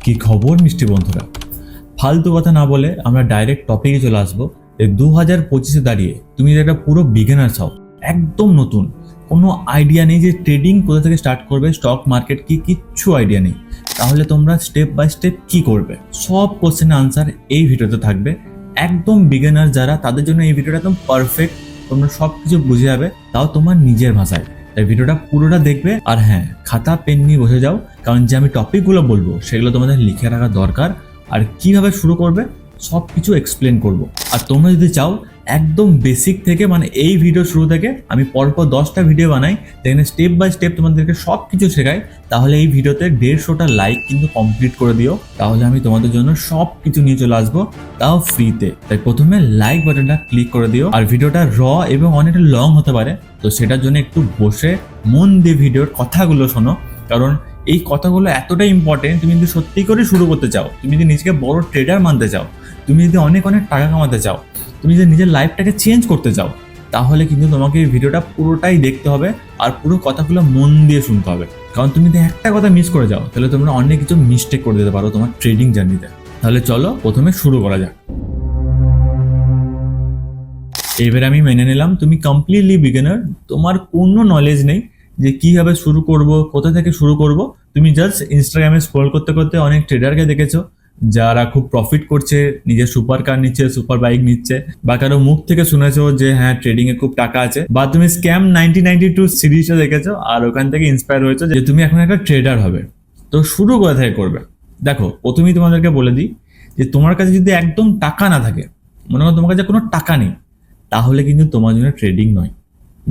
কি খবর মিষ্টি বন্ধুরা, ফালতু কথা না বলে আমরা ডাইরেক্ট টপিকে চলে আসবো। 2025-এ দাঁড়িয়ে তুমি যদি একটা পুরো বিগিনার হও, একদম নতুন, কোনো আইডিয়া নেই যে ট্রেডিং কোথা থেকে স্টার্ট করবে, স্টক মার্কেট কি, কিচ্ছু আইডিয়া নেই, তাহলে তোমরা স্টেপ বাই স্টেপ কি করবে সব কোশ্চেনের আনসার এই ভিডিওতে থাকবে। একদম বিগিনার যারা, তাদের জন্য এই ভিডিওটা একদম পারফেক্ট। তোমরা সব কিছু বুঝে যাবে, তাও তোমার নিজের ভাষায়। তাই ভিডিওটা পুরোটা দেখবে। আর হ্যাঁ, খাতা পেন নিয়ে বসে যাও, কারণ যে আমি টপিকগুলো বলবো সেগুলো তোমাদের লিখে রাখা দরকার। আর কিভাবে শুরু করবে সব কিছু এক্সপ্লেন করব। আর তোমরা যদি চাও একদম বেসিক থেকে, মানে এই ভিডিও শুরু থেকে আমি পরপর 10টা ভিডিও বানাই, সেখানে স্টেপ বাই স্টেপ তোমাদেরকে সব কিছু শেখাই, তাহলে এই ভিডিওতে 150টা লাইক কিন্তু কমপ্লিট করে দিও। তাহলে আমি তোমাদের জন্য সব কিছু নিয়ে চলে আসবো, তাও ফ্রিতে। তাই প্রথমে লাইক বাটনটা ক্লিক করে দিও। আর ভিডিওটা এবং অনেকটা লং হতে পারে, তো সেটার জন্য একটু বসে মন দিয়ে ভিডিওর কথাগুলো শোনো, কারণ এই কথাগুলো এতটাই ইম্পর্টেন্ট। তুমি যদি সত্যি করে শুরু করতে চাও, তুমি যদি নিজেকে বড় ট্রেডার মানতে চাও, তুমি যদি অনেক অনেক টাকা কামাতে চাও, তুমি যদি নিজের লাইফটাকে চেঞ্জ করতে চাও, তাহলে কিন্তু তোমাকে এই ভিডিওটা পুরোটাই দেখতে হবে আর পুরো কথাগুলো মন দিয়ে শুনতে হবে। কারণ তুমি যদি একটা কথা মিস করে যাও, তাহলে তোমরা অনেক কিছু মিস্টেক করে দিতে পারো তোমার ট্রেডিং জার্নিতে। তাহলে চলো প্রথমে শুরু করা যাক। এবার আমি মেনে নিলাম তুমি কমপ্লিটলি বিগিনার, তোমার কোনো নলেজ নেই যে কিভাবে শুরু করব, কোথা থেকে শুরু করব। তুমি জাস্ট ইনস্টাগ্রামে স্ক্রল করতে করতে অনেক ট্রেডারকে দেখেছো যারা খুব প্রফিট করছে, নিজের সুপার কার নিচ্ছে, সুপার বাইক নিচ্ছে, বা কারো মুখ থেকে শুনেছো যে হ্যাঁ ট্রেডিং এ খুব টাকা আছে, বা তুমি স্ক্যাম 1992 সিরিজটা দেখেছো আর ওখান থেকে ইন্সপায়ার হয়েছো যে তুমি এখন একটা ট্রেডার হবে। তো শুরু কোথা থেকে করবে? দেখো, প্রথমেই তোমাদেরকে বলে দিই যে তোমার কাছে যদি একদম টাকা না থাকে, মনে করো তোমার কাছে কোনো টাকা নেই, তাহলে কিন্তু তোমার জন্য ট্রেডিং নয়।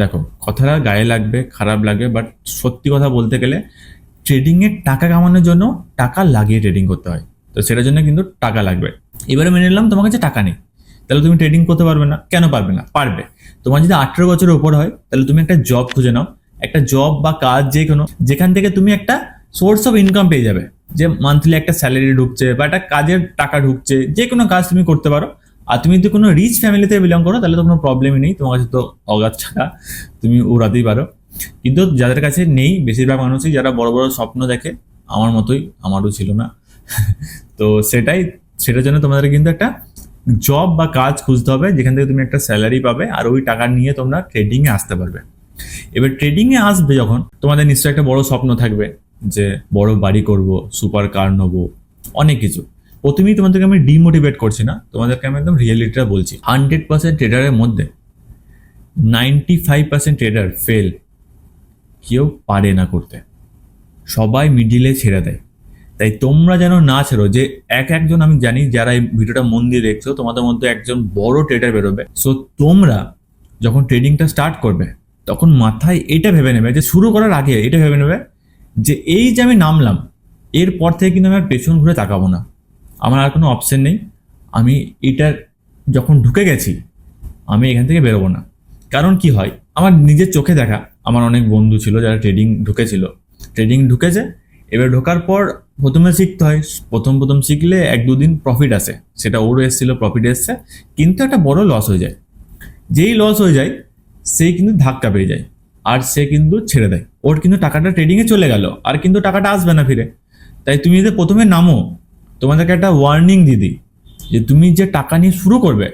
দেখো, কথাটা গায়ে লাগবে, খারাপ লাগবে, বাট সত্যি কথা বলতে গেলে ট্রেডিংয়ে টাকা কামানোর জন্য টাকা লাগিয়ে ট্রেডিং করতে হয়, তো সেটার জন্য কিন্তু টাকা লাগবে। এবারে মেনে নিলাম তোমার কাছে টাকা নেই, তাহলে তুমি ট্রেডিং করতে পারবে না। কেন পারবে না? পারবে। তোমার যদি 18 বছরের উপর হয়, তাহলে তুমি একটা জব খুঁজে নাও, একটা জব বা কাজ যে কোনো, যেখান থেকে তুমি একটা সোর্স অফ ইনকাম পেয়ে যাবে, যে মান্থলি একটা স্যালারি ঢুকছে বা একটা কাজের টাকা ঢুকছে, যে কোনো কাজ তুমি করতে পারো। আর তুমি যদি কোনো রিচ ফ্যামিলি থেকে বিলং করো, তাহলে তো কোনো প্রবলেমই নেই, তোমার কাছে তো অগাধ টাকা, তুমি উড়াতেই পারো। কিন্তু যাদের কাছে নেই, বেশিরভাগ মানুষই যারা বড় বড় স্বপ্ন দেখে, আমার মতোই, আমারও ছিল না, তো সেটার জন্য তোমাদের কিন্তু একটা জব বা কাজ খুঁজতে হবে, যেখান থেকে তুমি একটা স্যালারি পাবে, আর ওই টাকা নিয়ে তোমরা ট্রেডিংয়ে আসতে পারবে। এবার ট্রেডিংয়ে আসবে যখন, তোমাদের নিশ্চয়ই একটা বড় স্বপ্ন থাকবে যে বড় বাড়ি করব, সুপার কার নেবো, অনেক কিছু। প্রথমেই তোমাদেরকে আমি ডিমোটিভেট করছি না, তোমাদেরকে আমি একদম রিয়েলিটিটা বলছি। 100% ট্রেডারের মধ্যে 95% ট্রেডার ফেল, কেউ পারে না করতে, সবাই মিডিলে ছেড়ে দেয়। তাই তোমরা যেন না ছেড়ো, যে একজন, আমি জানি যারা এই ভিডিওটা মন দিয়ে দেখছো, তোমাদের মধ্যে একজন বড় ট্রেডার বেরোবে। সো তোমরা যখন ট্রেডিংটা স্টার্ট করবে, তখন মাথায় এটা ভেবে নেবে, যে শুরু করার আগে এটা ভেবে নেবে যে এই যে আমি নামলাম, এরপর থেকে কিন্তু আমি আর পেছন ঘুরে তাকাবো না, আমার আর কোনো অপশন নেই। আমি এটার যখন ঢুকে গেছি, আমি এখান থেকে বেরোবো না। কারণ কি হয়, আমার নিজের চোখে দেখা, আমার অনেক বন্ধু ছিল যারা ট্রেডিং ঢুকেছে। এবার ঢোকার পর প্রথমে শিখতে হয়, প্রথম শিখলে 1-2 দিন প্রফিট আসে, সেটা ওরও এসেছিল, প্রফিট এসছে, কিন্তু একটা বড় লস হয়ে যায়। যেই লস হয়ে যায়, সে কিন্তু ধাক্কা পেয়ে যায়, আর সে কিন্তু ছেড়ে দেয়, ওর কিন্তু টাকাটা ট্রেডিংয়ে চলে গেল, আর কিন্তু টাকাটা আসবে না ফিরে। তাই তুমি যদি প্রথমে নামো, তোমাদেরকে একটা ওয়ার্নিং দিয়ে দিই, যে তুমি যে টাকা নিয়ে শুরু করবে,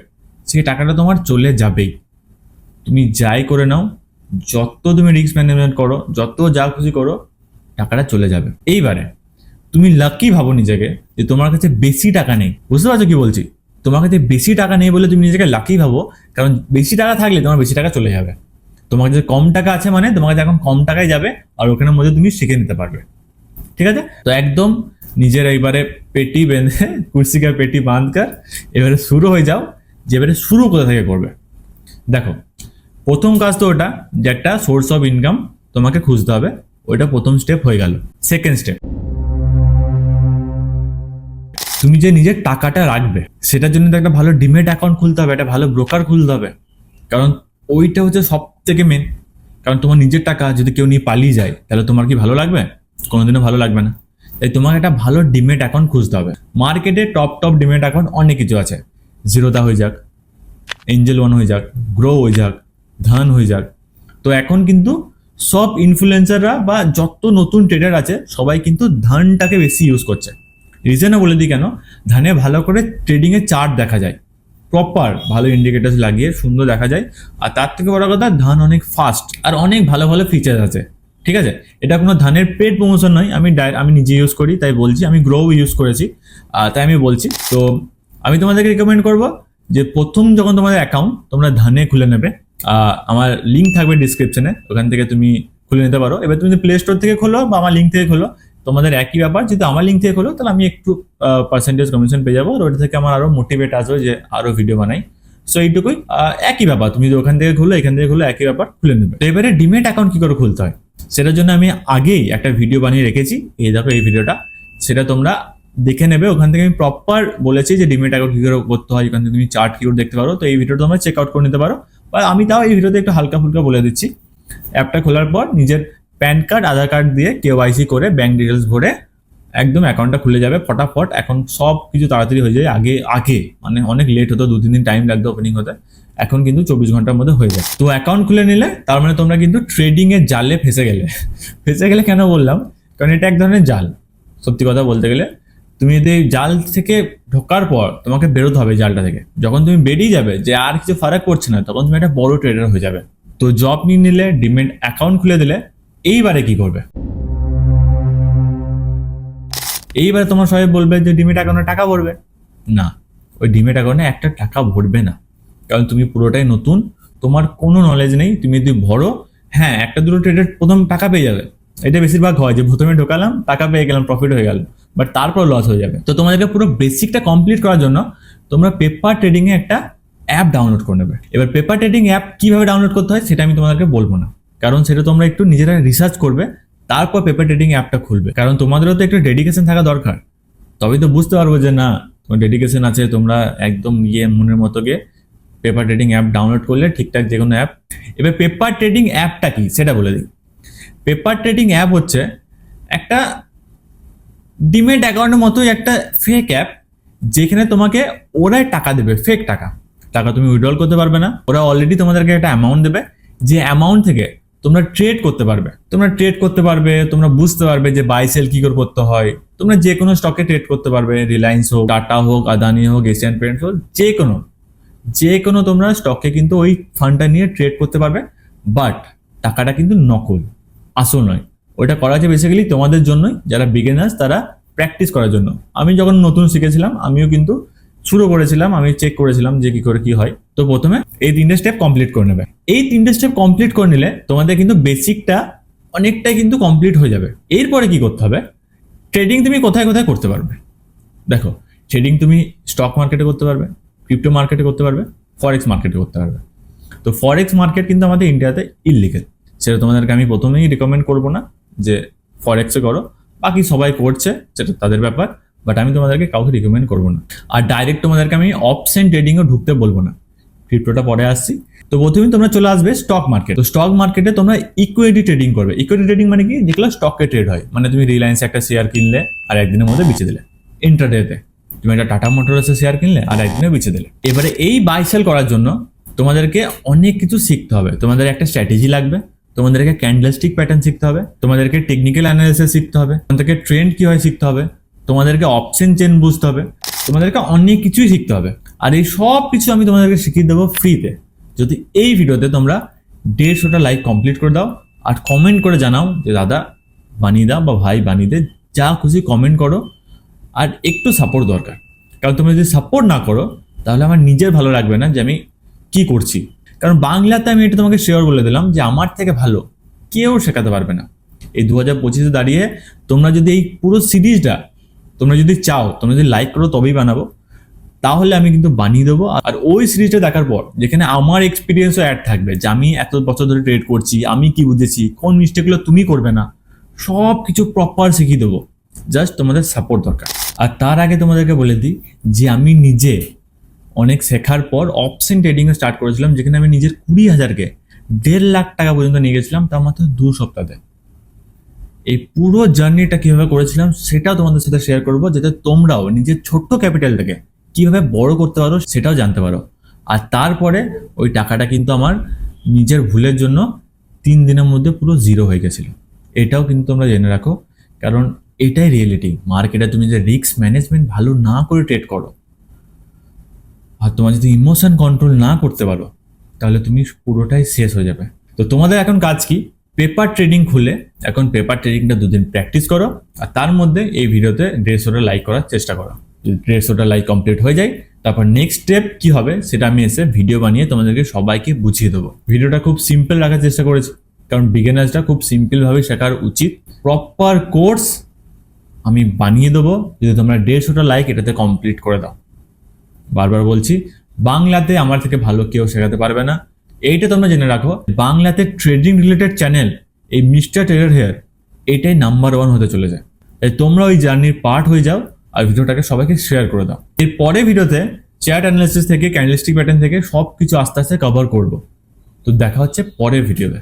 সেই টাকাটা তোমার চলে যাবেই। তুমি যাই করে নাও, যত তুমি রিস্ক ম্যানেজমেন্ট করো, যত যা খুশি করো, টাকাটা চলে যাবে। এইবারে তুমি লাকি ভাবো নিজেকে, যে তোমার কাছে বেশি টাকা নেই। বুঝতে পারছো কি বলছি? তোমার কাছে বেশি টাকা নেই বলে তুমি নিজেকে লাকি ভাবো, কারণ বেশি টাকা থাকলে তোমার বেশি টাকা চলে যাবে। তোমার কাছে কম টাকা আছে মানে তোমার কাছে এখন কম টাকায় যাবে, আর ওখানের মধ্যে তুমি শিখে নিতে পারবে। ঠিক আছে? তো একদম নিজের এইবারে পেটি বেঁধে, কুর্সিকার পেটি বাঁধকার এবারে শুরু হয়ে যাও, যে এবারে শুরু কোথা থেকে করবে। দেখো, প্রথম কাজ তো ওটা, যে একটা সোর্স অফ ইনকাম তোমাকে খুঁজতে হবে, ওইটা প্রথম স্টেপ হয়ে গেল। সেকেন্ড স্টেপ, তুমি যে নিজের টাকাটা রাখবে, সেটার জন্য তো একটা ভালো ডিমেট অ্যাকাউন্ট খুলতে হবে, একটা ভালো ব্রোকার খুলতে হবে, কারণ ওইটা হচ্ছে সব থেকে মেন। কারণ তোমার নিজের টাকা যদি কেউ নিয়ে পালিয়ে যায়, তাহলে তোমার কি ভালো লাগবে? কোনোদিনও ভালো লাগবে না। তাই তোমাকে একটা ভালো ডিমেট অ্যাকাউন্ট খুঁজতে হবে। মার্কেটে টপ ডিমেট অ্যাকাউন্ট অনেক কিছু আছে, জিরোদা হয়ে যাক, এঞ্জেল ওয়ান হয়ে যাক, গ্রো হয়ে যাক, ধান হয়ে যাক। তো এখন কিন্তু সব ইনফ্লুয়েন্সাররা বা যত নতুন ট্রেডার আছে, সবাই কিন্তু ধানটাকে বেশি ইউজ করছে। রিজনও বলে দিই কেন। ধানে ভালো করে ট্রেডিংয়ের চার্ট দেখা যায়, প্রপার ভালো ইন্ডিকেটার্স লাগিয়ে সুন্দর দেখা যায়। আর তার থেকে বড় কথা, ধান অনেক ফাস্ট আর অনেক ভালো ভালো ফিচার্স আছে, ঠিক আছে। এটা কোনো ধানের পেড প্রমোশন নয়, আমি নিজে ইউজ করি তাই বলছি, আমি গ্রো ইউজ করেছি তাই আমি বলছি। তো আমি তোমাদেরকে রিকমেন্ড করবো যে প্রথম যখন তোমাদের অ্যাকাউন্ট তোমরা ধানে খুলে নেবে, আমার লিঙ্ক থাকবে ডিসক্রিপশনে, ওখান থেকে তুমি খুলে নিতে পারো। এবার তুমি প্লে স্টোর থেকে খোলো বা আমার লিঙ্ক থেকে খোলো, তোমাদের একই ব্যাপার। যদি আমার লিঙ্ক থেকে খোলো তাহলে আমি একটু পার্সেন্টেজ কমিশন পেয়ে যাবো, আর ওটা থেকে আমার আরো মোটিভেট আসবে যে আরো ভিডিও বানাই। সো এইটুকুই, একই ব্যাপার, তুমি যদি ওখান থেকে খুলো এখান থেকে খুলো একই ব্যাপার, খুলে নেবে। তো এবারে ডিমেট অ্যাকাউন্ট কি করে খুলতে হয় সেটার জন্য আমি আগেই একটা ভিডিও বানিয়ে রেখেছি, এই দেখো এই ভিডিওটা, সেটা তোমরা দেখে নেবে। ওখান থেকে আমি প্রপার বলেছি যে ডিমেট অ্যাকাউন্ট কি করে করতে হয়, ওখান থেকে তুমি চার্ট কি করে দেখতে পারো। তো এই ভিডিওটা তোমরা চেক আউট করে নিতে পারো, বা আমি তাও এই ভিডিওতে একটু হালকা ফুলকা বলে দিচ্ছি। অ্যাপটা খোলার পর নিজের প্যান কার্ড আধার কার্ড দিয়ে KYC করে ব্যাংক ডিটেলস ভরে একদম অ্যাকাউন্টটা খুলে যাবে ফটাফট। এখন সব কিছু তাড়াতাড়ি হয়ে যায়, আগে মানে অনেক লেট হতো, 2-3 দিন টাইম লাগতো ওপেনিং হতে, এখন কিন্তু 24 ঘন্টার মধ্যে হয়ে যায়। তো অ্যাকাউন্ট খুলে নিলে তার মানে তোমরা কিন্তু ট্রেডিং এর জালে ফেসে গেলে কেন বললাম, কারণ এটা এক ধরনের জাল। সত্যি কথা বলতে গেলে তুমি যদি জাল থেকে ঢোকার পর তোমাকে বেরোতে হবে জালটা থেকে, যখন তুমি বেরিয়ে যাবে যে আর কিছু ফারাক পড়ছে না, তখন তুমি একটা বড় ট্রেডার হয়ে যাবে। তো জব নিয়ে নিলে, ডিমেট অ্যাকাউন্ট খুলে দিলে, এইবারে কি করবে? এইবারে তোমার সবাই বলবে যে ডিমেট অ্যাকাউন্টে টাকা ভরবে। না, ওই ডিমেট অ্যাকাউন্টে একটা টাকা ভরবে না, কারণ তুমি পুরোটাই নতুন, তোমার কোনো নলেজ নেই। তুমি যদি ভরো, হ্যাঁ একটা দুটো ট্রেডার প্রথম টাকা পেয়ে যাবে, এটা বেশিরভাগ হয় যে প্রথমে ঢোকালাম টাকা পেয়ে গেলাম, প্রফিট হয়ে গেল, বাট তারপর লস হয়ে যাবে। তো তোমাদেরকে পুরো বেসিকটা কমপ্লিট করার জন্য তোমরা পেপার ট্রেডিং এ একটা অ্যাপ ডাউনলোড করে নেবে। এবার পেপার ট্রেডিং অ্যাপ কিভাবে ডাউনলোড করতে হয় সেটা আমি তোমাদেরকে বলবো না, কারণ সেটা তোমরা একটু নিজেরা রিসার্চ করবে, তারপর পেপার ট্রেডিং অ্যাপটা খুলবে। কারণ তোমাদেরও তো একটু ডেডিকেশন থাকা দরকার, তবেই তো বুঝতে পারবো যে না তোমার ডেডিকেশন আছে, তোমরা একদম মনের মতো গিয়ে পেপার ট্রেডিং অ্যাপ ডাউনলোড করলে ঠিকঠাক যে কোনো অ্যাপ। এবার পেপার ট্রেডিং অ্যাপটা কি সেটা বলে দিই। পেপার ট্রেডিং অ্যাপ হচ্ছে একটা ডিমেট অ্যাকাউন্টের মতোই একটা ফেক অ্যাপ, যেখানে তোমাকে ওরাই টাকা দেবে, ফেক টাকা। টাকা তুমি উইথড্রল করতে পারবে না, ওরা অলরেডি তোমাদেরকে একটা অ্যামাউন্ট দেবে, যে অ্যামাউন্ট থেকে তোমরা ট্রেড করতে পারবে। তোমরা বুঝতে পারবে যে বাই সেল কি করে করতে হয়। তোমরা যে কোনো স্টকে ট্রেড করতে পারবে, রিলায়েন্স হোক, টাটা হোক, আদানি হোক, এশিয়ান পেন্টস হোক, যে কোনো তোমরা স্টকে কিন্তু ওই ফান্ডটা নিয়ে ট্রেড করতে পারবে। বাট টাকাটা কিন্তু নকল, আসল নয়। ওটা করা হচ্ছে বেসিক্যালি তোমাদের জন্যই, যারা বিগিনার্স তারা প্র্যাকটিস করার জন্য। আমি যখন নতুন শিখেছিলাম আমিও কিন্তু শুরু করেছিলাম, আমি চেক করেছিলাম যে কি করে কি হয়। তো প্রথমে এই 3টে স্টেপ কমপ্লিট করে নেবে। এই 3টে স্টেপ কমপ্লিট করে নিলে তোমাদের কিন্তু বেসিকটা অনেকটাই কিন্তু কমপ্লিট হয়ে যাবে। এরপরে কি করতে হবে, ট্রেডিং তুমি কোথায় কোথায় করতে পারবে। দেখো, ট্রেডিং তুমি স্টক মার্কেটে করতে পারবে, ক্রিপ্টো মার্কেটে করতে পারবে, ফরেক্স মার্কেটে করতে পারবে। তো ফরেক্স মার্কেট কিন্তু আমাদের ইন্ডিয়াতে ইললিগেল, সেটা তোমাদেরকে আমি প্রথমেই রিকমেন্ড করবো না যে ফরেক্সে করো। বাকি সবাই করছে, সেটা তাদের ব্যাপার, বাট আমি তোমাদেরকে কাউকে রিকমেন্ড করবো না। আর ডাইরেক্ট তোমাদেরকে আমি অপশন ট্রেডিংও ঢুকতে বলবো না, ক্রিপ্টোটা পরে আসছি। তো প্রথমে তোমরা চলে আসবে স্টক মার্কেট। তো স্টক মার্কেটে তোমরা ইকুইটি ট্রেডিং করবে। ইকুইটি ট্রেডিং মানে কি, যেগুলো স্টকে ট্রেড হয়, মানে তুমি রিলায়েন্স একটা শেয়ার কিনলে আর একদিনের মধ্যে বেচে দিলে। ইন্ট্রাডেতে তুমি একটা টাটা মোটরসের শেয়ার কিনলে আর একদিনে বেচে দিলে। এবারে এই বাই সেল করার জন্য তোমাদেরকে অনেক কিছু শিখতে হবে। তোমাদের একটা স্ট্র্যাটেজি লাগবে, তোমাদেরকে ক্যান্ডেলস্টিক প্যাটার্ন শিখতে হবে, তোমাদেরকে টেকনিক্যাল অ্যানালিসিস শিখতে হবে, তোমাদেরকে ট্রেন্ড কি হয় শিখতে হবে, তোমাদেরকে অপশন চেন বুঝতে হবে, তোমাদেরকে অনেক কিছুই শিখতে হবে। আর এই সব কিছু আমি তোমাদেরকে শিখিয়ে দেবো ফ্রিতে, যদি এই ভিডিওতে তোমরা 150টা লাইক কমপ্লিট করে দাও আর কমেন্ট করে জানাও যে দাদা বানিয়ে দাও বা ভাই বানিয়ে দে, যা খুশি কমেন্ট করো। আর একটু সাপোর্ট দরকার, কারণ তোমরা যদি সাপোর্ট না করো তাহলে আমার নিজের ভালো লাগবে না যে আমি কি করছি। কারণ বাংলাতে আমি এটা তোমাকে শিওর বলে দিলাম যে আমার থেকে ভালো কেউ শেখাতে পারবে না। এই 2025-এ দাঁড়িয়ে তোমরা যদি এই পুরো সিরিজটা তোমরা যদি চাও, তোমরা যদি লাইক করো তবেই বানাবো, তাহলে আমি কিন্তু বানিয়ে দেবো। আর ওই সিরিজটা দেখার পর যেখানে আমার এক্সপিরিয়েন্সও অ্যাড থাকবে, যে আমি এত বছর ধরে ট্রেড করছি, আমি কি বুঝেছি, কোন মিস্টেকগুলো তুমি করবে না, সব কিছু প্রপার শিখিয়ে দেবো। জাস্ট তোমাদের সাপোর্ট দরকার। আর তার আগে তোমাদেরকে বলে দিই যে আমি নিজে অনেক শেখার পর অপশন ট্রেডিং স্টার্ট করেছিলাম, যেখানে আমি নিজের 20,000-কে 1.5 লাখ টাকা পর্যন্ত নিয়ে গেছিলাম, তার মাত্র 2 সপ্তাহে। এই পুরো জার্নিটা কিভাবে করেছিলাম সেটাও তোমাদের সাথে শেয়ার করবো, যাতে তোমরাও নিজের ছোট্ট ক্যাপিটালটাকে কিভাবে বড় করতে পারো সেটাও জানতে পারো। আর তারপরে ওই টাকাটা কিন্তু আমার নিজের ভুলের জন্য 3 দিনের মধ্যে পুরো জিরো হয়ে গেছিল। এটাও কিন্তু তোমরা জেনে রাখো, কারণ এটাই রিয়েলিটি। মার্কেটে তুমি যে রিস্ক ম্যানেজমেন্ট ভালো না করে ট্রেড করো, আর তোমার যদি ইমোশন কন্ট্রোল না করতে পারো, তাহলে তুমি পুরোটাই শেষ হয়ে যাবে। তো তোমাদের এখন কাজ কি? পেপার ট্রেডিং খুলে এখন পেপার ট্রেডিংটা 2 দিন প্র্যাকটিস করো, আর তার মধ্যে এই ভিডিওতে 150টা লাইক করার চেষ্টা করো। যদি 150টা লাইক কমপ্লিট হয়ে যায়, তারপর নেক্সট স্টেপ কি হবে সেটা আমি এসে ভিডিও বানিয়ে তোমাদেরকে সবাইকে বুঝিয়ে দেবো। ভিডিওটা খুব সিম্পল রাখার চেষ্টা করেছি, কারণ বিগিনার্সটা খুব সিম্পলভাবে শেখার উচিত। প্রপার কোর্স আমি বানিয়ে দেবো যদি তোমরা 150টা লাইক এটাতে কমপ্লিট করে দাও। বারবার বলছি, বাংলাতে আমার থেকে ভালো কেউ শেখাতে পারবে না। এইটা তোমরা জেনে রাখো, বাংলাতে ট্রেডিং রিলেটেড চ্যানেল এই মিস্টার ট্রেডার হেয়ার এটাই নাম্বার 1 হতে চলে যায়। তাই তোমরা ওই জার্নির পার্ট হয়ে যাও আর ভিডিওটাকে সবাইকে শেয়ার করে দাও। এর পরে ভিডিওতে চ্যাট অ্যানালিসিস থেকে ক্যান্ডেলস্টিক প্যাটার্ন থেকে সব কিছু আস্তে আস্তে কভার করব। তো দেখা হচ্ছে পরের ভিডিওতে।